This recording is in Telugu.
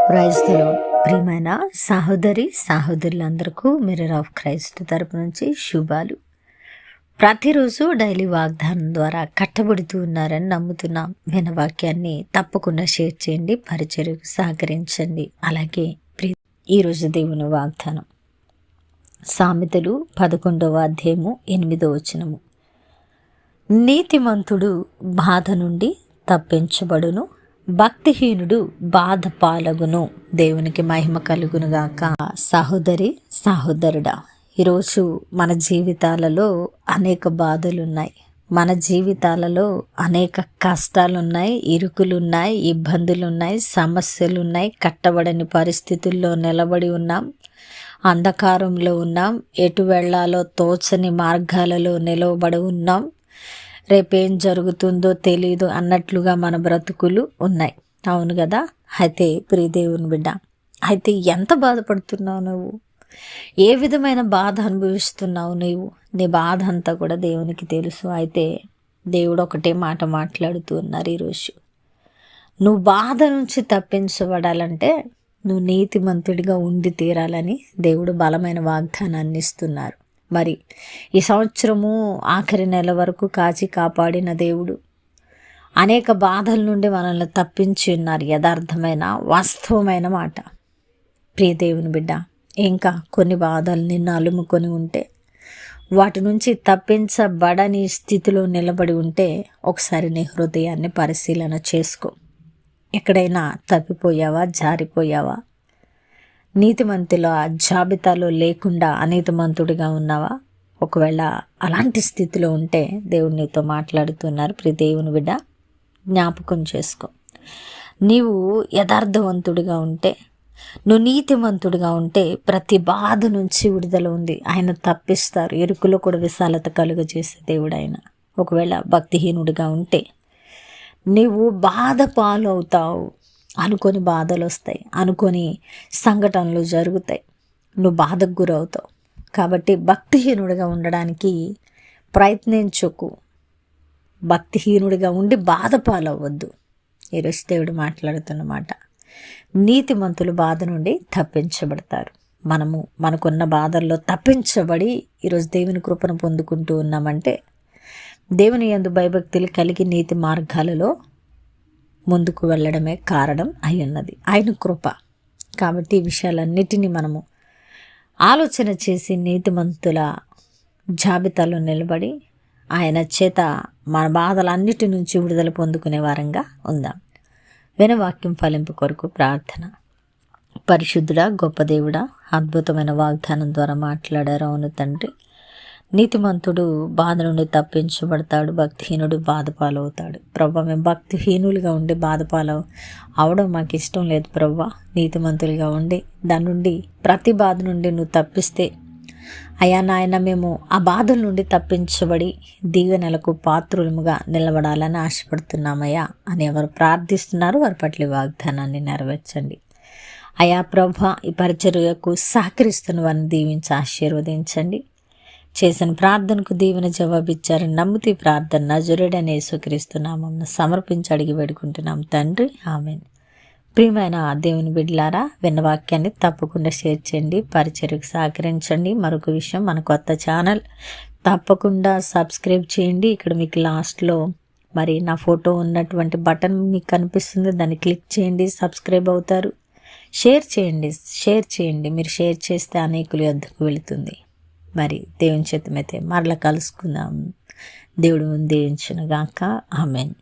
Praise the lord. ప్రియమైన సహోదరులందరికీ మిర్రర్ ఆఫ్ క్రైస్ట్ తరపు నుంచి శుభాలు. ప్రతిరోజు డైలీ వాగ్దానం ద్వారా కట్టబడుతూ ఉన్నారని నమ్ముతున్నాం. వినవాక్యాన్ని తప్పకుండా షేర్ చేయండి, పరిచర్యకు సహకరించండి. అలాగే ఈరోజు దేవుని వాగ్దానం సామెతలు 11వ అధ్యాయము 8వ వచనము. నీతిమంతుడు బాధ నుండి తప్పించబడును, భక్తిహీనుడు బాధ పాలగును. దేవునికి మహిమ కలుగునుగాక. సహోదరుడా, ఈరోజు మన జీవితాలలో అనేక బాధలున్నాయి, మన జీవితాలలో అనేక కష్టాలున్నాయి, ఇరుకులున్నాయి, ఇబ్బందులున్నాయి, సమస్యలున్నాయి. కట్టబడని పరిస్థితుల్లో నిలబడి ఉన్నాం, అంధకారంలో ఉన్నాం, ఎటు వెళ్ళాలో తోచని మార్గాలలో నిలవబడి ఉన్నాం. రేపేం జరుగుతుందో తెలీదు అన్నట్లుగా మన బ్రతుకులు ఉన్నాయి. అవును కదా? అయితే ప్రియదేవుని బిడ్డ, అయితే ఎంత బాధపడుతున్నావు నువ్వు? ఏ విధమైన బాధ అనుభవిస్తున్నావు నీవు? నీ బాధ అంతా కూడా దేవునికి తెలుసు. అయితే దేవుడు ఒకటే మాట మాట్లాడుతూ ఉన్నారు ఈరోజు. నువ్వు బాధ నుంచి తప్పించబడాలంటే నువ్వు నీతిమంతుడిగా ఉండి తీరాలని దేవుడు బలమైన వాగ్దానాన్ని ఇస్తున్నారు. మరి ఈ సంవత్సరము ఆఖరి నెల వరకు కాచి కాపాడిన దేవుడు అనేక బాధల నుండి మనల్ని తప్పించి ఉన్నారు. యథార్థమైన వాస్తవమైన మాట. ప్రియ దేవుని బిడ్డ, ఇంకా కొన్ని బాధలు నిన్ను అలుముకొని ఉంటే, వాటి నుంచి తప్పించబడని స్థితిలో నిలబడి ఉంటే ఒకసారి నీ హృదయాన్ని పరిశీలన చేసుకో. ఎక్కడైనా తప్పిపోయావా, జారిపోయావా? నీతిమంతుల జాబితాలో లేకుండా అనీతిమంతుడిగా ఉన్నావా? ఒకవేళ అలాంటి స్థితిలో ఉంటే దేవుడు నీతో మాట్లాడుతున్నారు. ప్రియ దేవుని బిడ్డ, జ్ఞాపకం చేసుకో. నీవు యథార్థవంతుడిగా ఉంటే, నువ్వు నీతిమంతుడిగా ఉంటే ప్రతి బాధ నుంచి విడుదల ఉంది. ఆయన తప్పిస్తారు. ఇరుకులో కూడా విశాలత కలుగజేసే దేవుడు ఆయన. ఒకవేళ భక్తిహీనుడిగా ఉంటే నీవు బాధ పాలవుతావు. అనుకొని బాధలు వస్తాయి, అనుకొని సంఘటనలు జరుగుతాయి, నువ్వు బాధకు గురవుతావు. కాబట్టి భక్తిహీనుడిగా ఉండడానికి ప్రయత్నించకు. భక్తిహీనుడిగా ఉండి బాధ పాలవద్దు. ఈరోజు దేవుడు మాట్లాడుతున్నమాట. నీతిమంతులు బాధ నుండి తప్పించబడతారు. మనకున్న బాధల్లో తప్పించబడి ఈరోజు దేవుని కృపను పొందుకుంటూ ఉన్నామంటే దేవుని యందు భయభక్తులు కలిగి నీతి మార్గాలలో ముందుకు వెళ్ళడమే కారణం అయి ఉన్నది, ఆయన కృప. కాబట్టి ఈ విషయాలన్నిటినీ మనము ఆలోచన చేసి నీతిమంతుల జాబితాలో నిలబడి ఆయన చేత మన బాధలన్నిటి నుంచి విడుదల పొందుకునే వారంగా ఉందాం. వినవాక్యం ఫలింపు కొరకు ప్రార్థన. పరిశుద్ధుడా, గొప్ప దేవుడా, అద్భుతమైన వాగ్దానం ద్వారా మాట్లాడారు. అవును తండ్రి, నీతిమంతుడు బాధ నుండి తప్పించబడతాడు, భక్తిహీనుడు బాధపాలవుతాడు. ప్రభా, మేము భక్తిహీనులుగా ఉండి బాధపాలు అవడం మాకు ఇష్టం లేదు ప్రభా. నీతిమంతులుగా ఉండి దాని నుండి ప్రతి బాధ నుండి నువ్వు తప్పిస్తే అయా నాయన, మేము ఆ బాధల నుండి తప్పించబడి దీవెనలకు పాత్రులముగా నిలబడాలని ఆశపడుతున్నామయ్యా అని ఎవరు ప్రార్థిస్తున్నారు వారి పట్ల వాగ్దానాన్ని నెరవేర్చండి. అయా ప్రభా, ఈ పరిచర్యకు సహకరిస్తున్న వారిని దీవించి ఆశీర్వదించండి. చేసిన ప్రార్థనకు దీవెన జవాబిచ్చారని నమ్ముతీ ప్రార్థన నజరేయుడైన యేసుక్రీస్తు నామమున సమర్పించి అడిగి వేడుకుంటున్నాం తండ్రి, ఆమేన్. ప్రియమైన దేవుని బిడ్డలారా, విన్న వాక్యాన్ని తప్పకుండా షేర్ చేయండి, పరిచర్యకు సహకరించండి. మరొక విషయం, మన కొత్త ఛానల్ తప్పకుండా సబ్స్క్రైబ్ చేయండి. ఇక్కడ మీకు లాస్ట్లో మరి నా ఫోటో ఉన్నటువంటి బటన్ మీకు కనిపిస్తుంది, దాన్ని క్లిక్ చేయండి, సబ్స్క్రైబ్ అవుతారు. షేర్ చేయండి. మీరు షేర్ చేస్తే అనేకులు వద్దకు వెళుతుంది. మరి దేవుని చిత్తమైతే మరలా కలుసుకుందాం. దేవుడు దీవించునుగాక. ఆమేన్.